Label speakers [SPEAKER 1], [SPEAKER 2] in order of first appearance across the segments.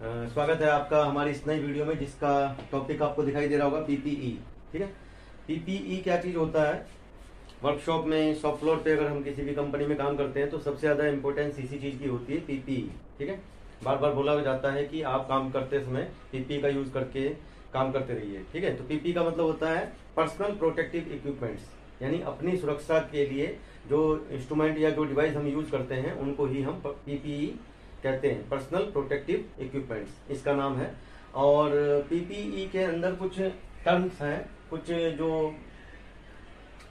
[SPEAKER 1] स्वागत है आपका हमारी इस नई वीडियो में, जिसका टॉपिक आपको दिखाई दे रहा होगा पीपीई। ठीक है, पीपीई क्या चीज होता है। वर्कशॉप में, शॉप फ्लोर पे अगर हम किसी भी कंपनी में काम करते हैं तो सबसे ज्यादा इंपॉर्टेंस इसी चीज की होती है, पीपीई। ठीक है, बार बार बोला जाता है कि आप काम करते समय पीपीई का यूज करके काम करते रहिए। ठीक है, तो पीपीई का मतलब होता है पर्सनल प्रोटेक्टिव इक्विपमेंट्स, यानी अपनी सुरक्षा के लिए जो इंस्ट्रूमेंट या जो डिवाइस हम यूज करते हैं उनको ही हम पीपीई कहते हैं, पर्सनल प्रोटेक्टिव इक्विपमेंट्स इसका नाम है। और पीपीई के अंदर कुछ टर्म्स हैं, कुछ जो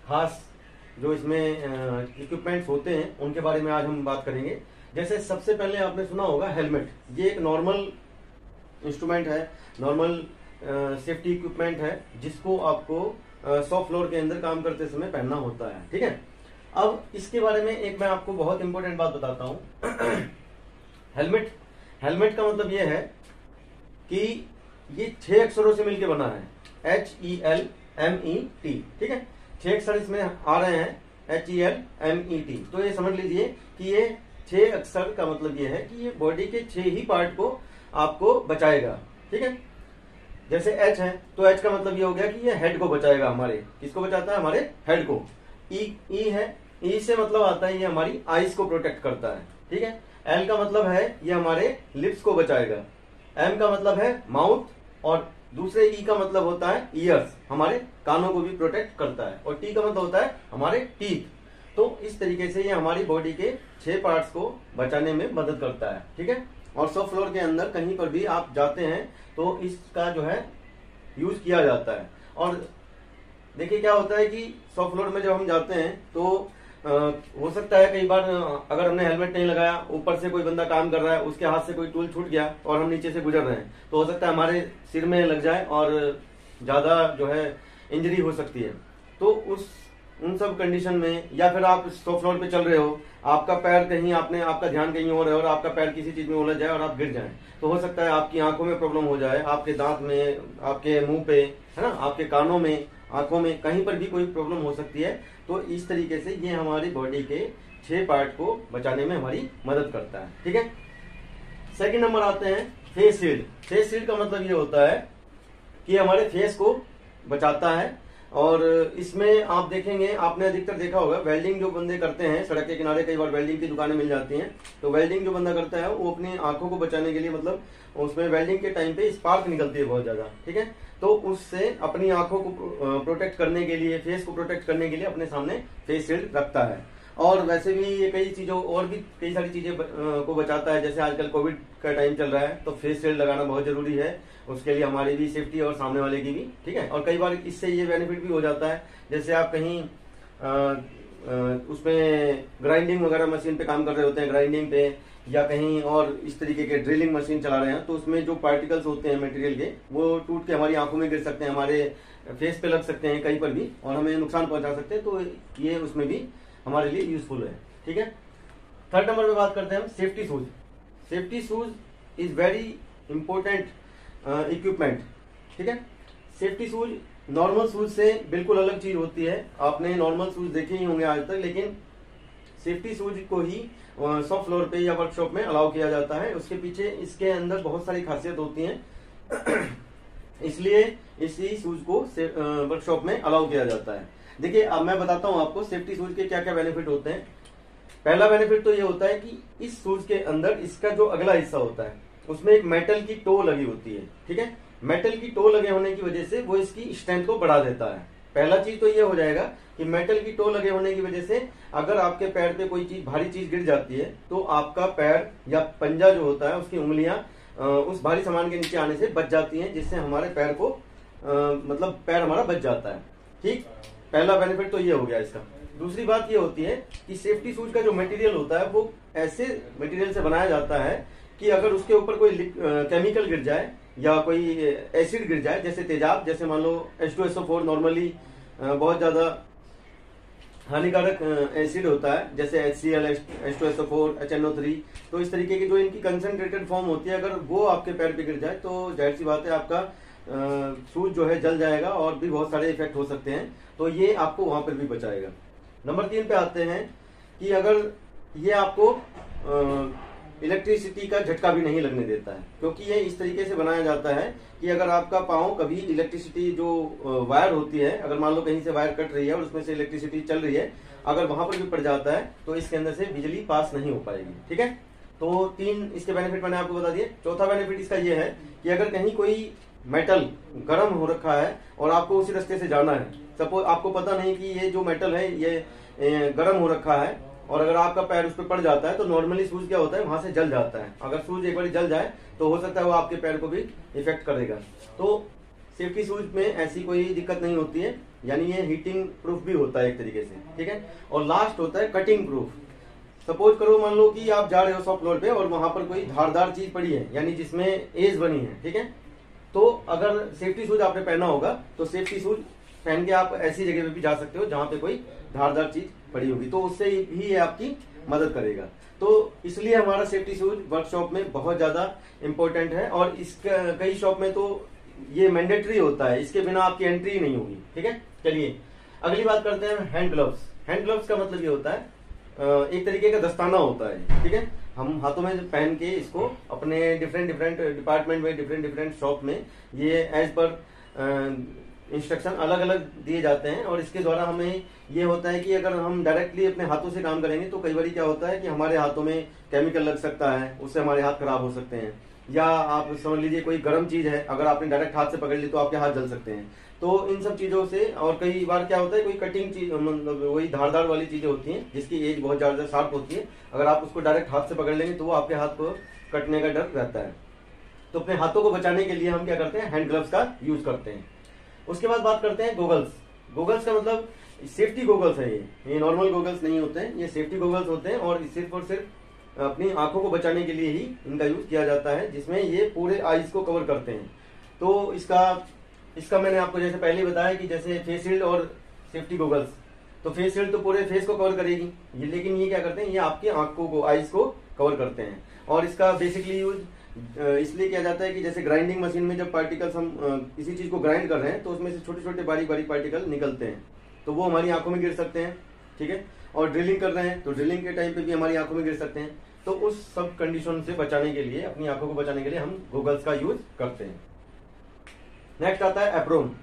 [SPEAKER 1] खास जो इसमें इक्विपमेंट्स होते हैं उनके बारे में आज हम बात करेंगे। जैसे सबसे पहले आपने सुना होगा हेलमेट। ये एक नॉर्मल इंस्ट्रूमेंट है, नॉर्मल सेफ्टी इक्विपमेंट है, जिसको आपको शॉप फ्लोर के अंदर काम करते समय पहनना होता है। ठीक है, अब इसके बारे में एक मैं आपको बहुत इंपॉर्टेंट बात बताता हूं। हेलमेट का मतलब यह है कि ये 6 अक्षरों से मिलकर बना है, HELMET। ठीक है, 6 अक्षर इसमें आ रहे हैं, HELMET। तो ये समझ लीजिए कि ये 6 अक्षर का मतलब ये है कि ये बॉडी के 6 ही पार्ट को आपको बचाएगा। ठीक है, जैसे H है तो H का मतलब ये हो गया कि ये हेड को बचाएगा, हमारे किसको बचाता है, हमारे हेड को। E है, E से मतलब आता है ये हमारी आईज को प्रोटेक्ट करता है। ठीक है, L का मतलब है ये हमारे लिप्स को बचाएगा। M का मतलब है माउथ, और दूसरे E का मतलब होता है ईयर्स, हमारे कानों को भी प्रोटेक्ट करता है। और T का मतलब होता है हमारे टीथ। तो इस तरीके से ये हमारी बॉडी के 6 पार्ट्स को बचाने में मदद करता है। ठीक है, और शॉप फ्लोर के अंदर कहीं पर भी आप जाते हैं तो इसका जो है यूज किया जाता है। और देखिए क्या होता है कि शॉप फ्लोर में जब हम जाते हैं तो हो सकता है कई बार अगर हमने हेलमेट नहीं लगाया, ऊपर से कोई बंदा काम कर रहा है, उसके हाथ से कोई टूल छूट गया और हम नीचे से गुजर रहे हैं, तो हो सकता है हमारे सिर में लग जाए और ज्यादा जो है इंजरी हो सकती है। तो उन सब कंडीशन में, या फिर आप शॉप फ्लोर पे चल रहे हो, आपका पैर कहीं, आपका ध्यान कहीं और है और आपका पैर किसी चीज में उलझ जाए और आप गिर जाएं, तो हो सकता है आपकी आंखों में प्रॉब्लम हो जाए, आपके दांत में, आपके मुंह पे, है ना, आपके कानों में, आंखों में, कहीं पर भी कोई प्रॉब्लम हो सकती है। तो इस तरीके से ये हमारी बॉडी के 6 पार्ट को बचाने में हमारी मदद करता है। ठीक है, सेकंड नंबर आते हैं फेस शील्ड। फेस शील्ड का मतलब ये होता है कि हमारे फेस को बचाता है। और इसमें आप देखेंगे, आपने अधिकतर देखा होगा, वेल्डिंग जो बंदे करते हैं सड़क के किनारे, कई बार वेल्डिंग की दुकानें मिल जाती हैं, तो वेल्डिंग जो बंदा करता है वो अपनी आंखों को बचाने के लिए, मतलब उसमें वेल्डिंग के टाइम पे स्पार्क निकलती है बहुत ज्यादा। ठीक है, तो उससे अपनी आंखों को प्रोटेक्ट करने के लिए, फेस को प्रोटेक्ट करने के लिए अपने सामने फेस शील्ड रखता है। और वैसे भी ये कई चीजों, और भी कई सारी चीजें को बचाता है। जैसे आजकल कोविड का टाइम चल रहा है तो फेस शील्ड लगाना बहुत जरूरी है, उसके लिए हमारी भी सेफ्टी और सामने वाले की भी। ठीक है, और कई बार इससे ये बेनिफिट भी हो जाता है, जैसे आप कहीं उसमें ग्राइंडिंग वगैरह मशीन पे काम कर रहे होते हैं, ग्राइंडिंग पे, या कहीं और इस तरीके के ड्रिलिंग मशीन चला रहे हैं, तो उसमें जो पार्टिकल्स होते हैं मटेरियल के, वो टूट के हमारी आंखों में गिर सकते हैं, हमारे फेस पे लग सकते हैं कहीं पर भी, और हमें नुकसान पहुंचा सकते हैं। तो ये उसमें भी हमारे लिए यूजफुल है। ठीक है, थर्ड नंबर पे बात करते हैं हम safety shoes. Safety shoes is very important equipment. ठीक है, सेफ्टी शूज नॉर्मल शूज से बिल्कुल अलग चीज होती है। आपने नॉर्मल शूज देखे ही होंगे आज तक, लेकिन सेफ्टी शूज को ही शॉप फ्लोर पे या वर्कशॉप में अलाउ किया जाता है। उसके पीछे इसके अंदर बहुत सारी खासियत होती हैं, इसलिए इसी शूज को वर्कशॉप में अलाउ किया जाता है। देखिए, अब मैं बताता हूं आपको सेफ्टी शूज के क्या क्या बेनिफिट होते हैं। पहला बेनिफिट तो ये होता है कि इस शूज के अंदर इसका जो अगला हिस्सा होता है उसमें एक मेटल की टो लगी होती है। ठीक है, मेटल की टो लगे होने की वजह से वो इसकी स्ट्रेंथ को बढ़ा देता है। पहला चीज तो ये हो जाएगा कि मेटल की टो लगे होने की वजह से अगर आपके पैर पे कोई चीज, भारी चीज गिर जाती है, तो आपका पैर या पंजा जो होता है, उसकी उंगलियां उस भारी सामान के नीचे आने से बच जाती हैं, जिससे हमारे पैर को मतलब पैर हमारा बच जाता है। ठीक, पहला बेनिफिट तो ये हो गया इसका। दूसरी बात ये होती है कि सेफ्टी शूज का जो मटेरियल होता है वो ऐसे मटेरियल से बनाया जाता है कि अगर उसके ऊपर कोई केमिकल गिर जाए या कोई एसिड गिर जाए, जैसे तेजाब, जैसे मान लो H2SO4 नॉर्मली बहुत ज्यादा हानिकारक एसिड होता है, जैसे HCl, H2SO4, HNO3, तो इस तरीके की जो इनकी कंसंट्रेटेड फॉर्म होती है, अगर वो आपके पैर पे गिर जाए तो जाहिर सी बात है आपका शूज जो है जल जाएगा और भी बहुत सारे इफेक्ट हो सकते हैं। तो ये आपको वहां पर भी बचाएगा। नंबर 3 पे आते हैं कि अगर ये आपको इलेक्ट्रिसिटी का झटका भी नहीं लगने देता है, क्योंकि ये इस तरीके से बनाया जाता है कि अगर आपका पाँव कभी इलेक्ट्रिसिटी जो वायर होती है, अगर मान लो कहीं से वायर कट रही है और उसमें से इलेक्ट्रिसिटी चल रही है, अगर वहां पर भी पड़ जाता है तो इसके अंदर से बिजली पास नहीं हो पाएगी। ठीक है, तो 3 इसके बेनिफिट मैंने आपको बता दिए। चौथा बेनिफिट इसका ये है कि अगर कहीं कोई मेटल गर्म हो रखा है और आपको उसी रास्ते से जाना है, सपोज आपको पता नहीं कि ये जो मेटल है ये गर्म हो रखा है, और अगर आपका पैर उस पर पड़ जाता है तो नॉर्मली सूज क्या होता है, वहां से जल जाता है। अगर सूज एक बार जल जाए तो हो सकता है वो आपके पैर को भी इफेक्ट करेगा। तो सेफ्टी शूज में ऐसी कोई दिक्कत नहीं होती है, यानी ये हीटिंग प्रूफ भी होता है एक तरीके से। ठीक है, और लास्ट होता है कटिंग प्रूफ। सपोज करो मान लो कि आप जा रहे हो शॉप फ्लोर पे और वहां पर कोई धारदार चीज पड़ी है, यानी जिसमें एज बनी है। ठीक है, तो अगर सेफ्टी शूज आपने पहना होगा तो सेफ्टी शूज पहन के आप ऐसी जगह पे भी जा सकते हो जहां पे कोई धारदार चीज पड़ी होगी, तो उससे ही ये आपकी मदद करेगा। तो इसलिए हमारा सेफ्टी शूज वर्कशॉप में बहुत ज्यादा इंपॉर्टेंट है, और इसका कई शॉप में तो ये मैंडेटरी होता है, इसके बिना आपकी एंट्री ही नहीं होगी। ठीक है, चलिए अगली बात करते हैं हैंड ग्लव्स। हैंड ग्लव्स का मतलब ये होता है एक तरीके का दस्ताना होता है। ठीक है, हम हाथों में पहन के इसको अपने डिफरेंट डिपार्टमेंट में, डिफरेंट शॉप में ये एज पर इंस्ट्रक्शन अलग अलग दिए जाते हैं, और इसके द्वारा हमें ये होता है कि अगर हम डायरेक्टली अपने हाथों से काम करेंगे तो कई बार क्या होता है कि हमारे हाथों में केमिकल लग सकता है, उससे हमारे हाथ खराब हो सकते हैं, या आप समझ लीजिए कोई गर्म चीज है, अगर आपने डायरेक्ट हाथ से पकड़ ली तो आपके हाथ जल सकते हैं। तो इन सब चीजों से, और कई बार क्या होता है कोई कटिंग चीज, वही धारदार वाली चीजें होती हैं जिसकी एज बहुत ज्यादा शार्प होती है, अगर आप उसको डायरेक्ट हाथ से पकड़ लेंगे तो वो आपके हाथ को कटने का डर रहता है। तो अपने हाथों को बचाने के लिए हम क्या करते हैं, हैंड ग्लव्स का यूज करते हैं। उसके बाद बात करते हैं गोगल्स। गोगल्स का मतलब सेफ्टी गोगल्स है, ये नॉर्मल गोगल्स नहीं होते हैं, ये सेफ्टी गोगल्स होते हैं, और सिर्फ और सिर्फ अपनी आंखों को बचाने के लिए ही इनका यूज किया जाता है, जिसमें ये पूरे आईज को कवर करते हैं। तो इसका मैंने आपको जैसे पहले बताया कि जैसे फेस शील्ड और सेफ्टी गोगल्स, तो फेस शील्ड तो पूरे फेस को कवर करेगी, लेकिन ये क्या करते हैं, ये आपकी आंखों को, आईज को कवर करते हैं। और इसका बेसिकली यूज इसलिए किया जाता है कि जैसे ग्राइंडिंग मशीन में जब पार्टिकल्स हम किसी चीज को ग्राइंड कर रहे हैं तो उसमें से छोटे छोटे बारीक बारीक पार्टिकल निकलते हैं, तो वो हमारी आंखों में गिर सकते हैं। ठीक है, और ड्रिलिंग कर रहे हैं तो ड्रिलिंग के टाइम पे भी हमारी आंखों में गिर सकते हैं। तो उस सब कंडीशन से बचाने के लिए, अपनी आंखों को बचाने के लिए हम गोगल्स का यूज करते हैं। नेक्स्ट आता है एप्रोन।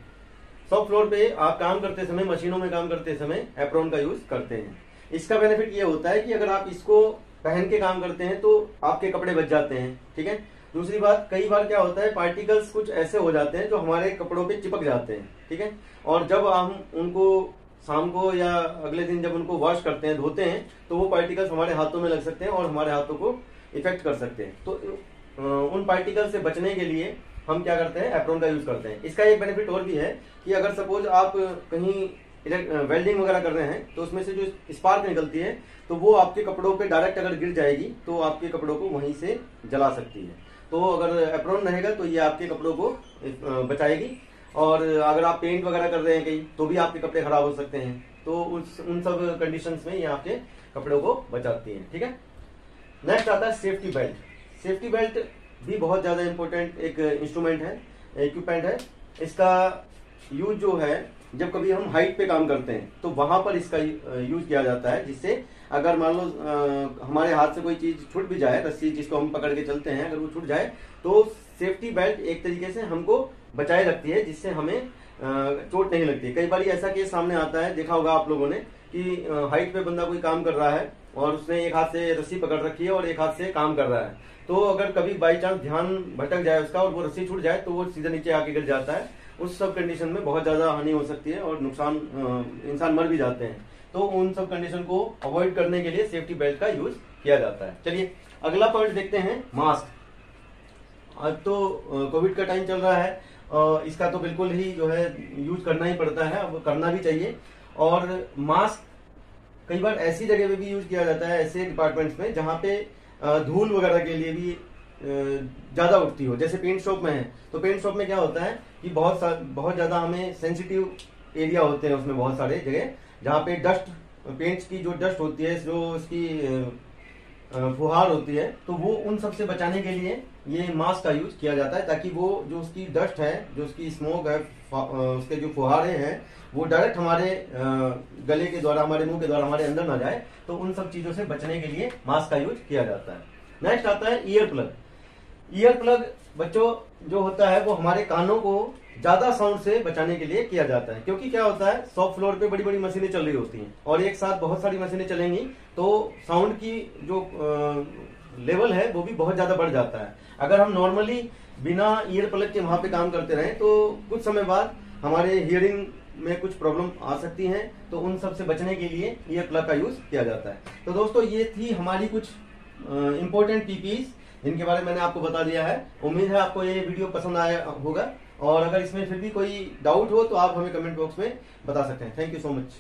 [SPEAKER 1] शॉप फ्लोर पे आप काम करते समय, मशीनों में काम करते समय एप्रोन का यूज करते हैं। इसका बेनिफिट ये होता है कि अगर आप इसको पहन के काम करते हैं तो आपके कपड़े बच जाते हैं। ठीक है, दूसरी बात, कई बार क्या होता है पार्टिकल्स कुछ ऐसे हो जाते हैं जो हमारे कपड़ों पे चिपक जाते हैं। ठीक है, और जब हम उनको शाम को या अगले दिन जब उनको वॉश करते हैं, धोते हैं, तो वो पार्टिकल्स हमारे हाथों में लग सकते हैं और हमारे हाथों को इफेक्ट कर सकते हैं। तो उन पार्टिकल से बचने के लिए हम क्या करते हैं, एप्रोन का यूज करते हैं। इसका एक बेनिफिट और भी है कि अगर सपोज आप कहीं वेल्डिंग वगैरह कर रहे हैं तो उसमें से जो स्पार्क निकलती है तो वो आपके कपड़ों पे डायरेक्ट अगर गिर जाएगी तो आपके कपड़ों को वहीं से जला सकती है। तो अगर एप्रोन रहेगा तो ये आपके कपड़ों को बचाएगी, और अगर आप पेंट वगैरह कर रहे हैं कहीं तो भी आपके कपड़े खराब हो सकते हैं, तो उन सब कंडीशंस में ये आपके कपड़ों को बचाती है। ठीक है, नेक्स्ट आता है सेफ्टी बेल्ट। सेफ्टी बेल्ट भी बहुत ज्यादा इंपॉर्टेंट एक इंस्ट्रूमेंट है, इक्विपमेंट है। इसका यूज जो है जब कभी हम हाइट पे काम करते हैं तो वहां पर इसका यूज किया जाता है, जिससे अगर मान लो हमारे हाथ से कोई चीज छूट भी जाए, रस्सी जिसको हम पकड़ के चलते हैं, अगर वो छूट जाए तो सेफ्टी बेल्ट एक तरीके से हमको बचाए रखती है, जिससे हमें चोट नहीं लगती। कई बार ऐसा केस सामने आता है, देखा होगा आप लोगों ने कि हाइट पे बंदा कोई काम कर रहा है और उसने एक हाथ से रस्सी पकड़ रखी है और एक हाथ से काम कर रहा है, तो अगर कभी बाई चांस ध्यान भटक जाए उसका और वो रस्सी छूट जाए तो वो सीधा नीचे आके गिर जाता है। उस सब कंडीशन में बहुत ज्यादा हानि हो सकती है और नुकसान, इंसान मर भी जाते हैं। तो उन सब कंडीशन को अवॉइड करने के लिए सेफ्टी बेल्ट का यूज किया जाता है। चलिए अगला पॉइंट देखते हैं, मास्क। आज तो कोविड का टाइम चल रहा है, इसका तो बिल्कुल ही जो है यूज करना ही पड़ता है, वो करना भी चाहिए। और मास्क कई बार ऐसी जगह पे भी यूज किया जाता है, ऐसे डिपार्टमेंट्स में जहाँ पे धूल वगैरह के लिए भी ज्यादा उठती हो, जैसे पेंट शॉप में है। तो पेंट शॉप में क्या होता है कि बहुत ज्यादा हमें सेंसिटिव एरिया होते हैं, उसमें बहुत सारे जगह जहाँ पे डस्ट, पेंट्स की जो डस्ट होती है, जो उसकी फुहार होती है, तो वो उन सब से बचाने के लिए ये मास्क का यूज किया जाता है, ताकि वो जो उसकी डस्ट है, जो उसकी स्मोक है, उसके जो फुहारे हैं, वो डायरेक्ट हमारे गले के द्वारा, हमारे मुंह के द्वारा हमारे अंदर ना जाए। तो उन सब चीजों से बचने के लिए मास्क का यूज किया जाता है। नेक्स्ट आता है ईयर प्लग। ईयर प्लग बच्चों जो होता है वो हमारे कानों को ज्यादा साउंड से बचाने के लिए किया जाता है, क्योंकि क्या होता है शॉप फ्लोर पे बड़ी बड़ी मशीनें चल रही होती हैं और एक साथ बहुत सारी मशीनें चलेंगी तो साउंड की जो लेवल है वो भी बहुत ज्यादा बढ़ जाता है। अगर हम नॉर्मली बिना ईयर प्लग के वहां पे काम करते रहे तो कुछ समय बाद हमारे हियरिंग में कुछ प्रॉब्लम आ सकती हैं, तो उन सब से बचने के लिए ईयर प्लग का यूज किया जाता है। तो दोस्तों ये थी हमारी कुछ इंपॉर्टेंट पीपीज, इनके बारे में मैंने आपको बता दिया है। उम्मीद है आपको ये वीडियो पसंद आया होगा, और अगर इसमें फिर भी कोई डाउट हो तो आप हमें कमेंट बॉक्स में बता सकते हैं। Thank you so much.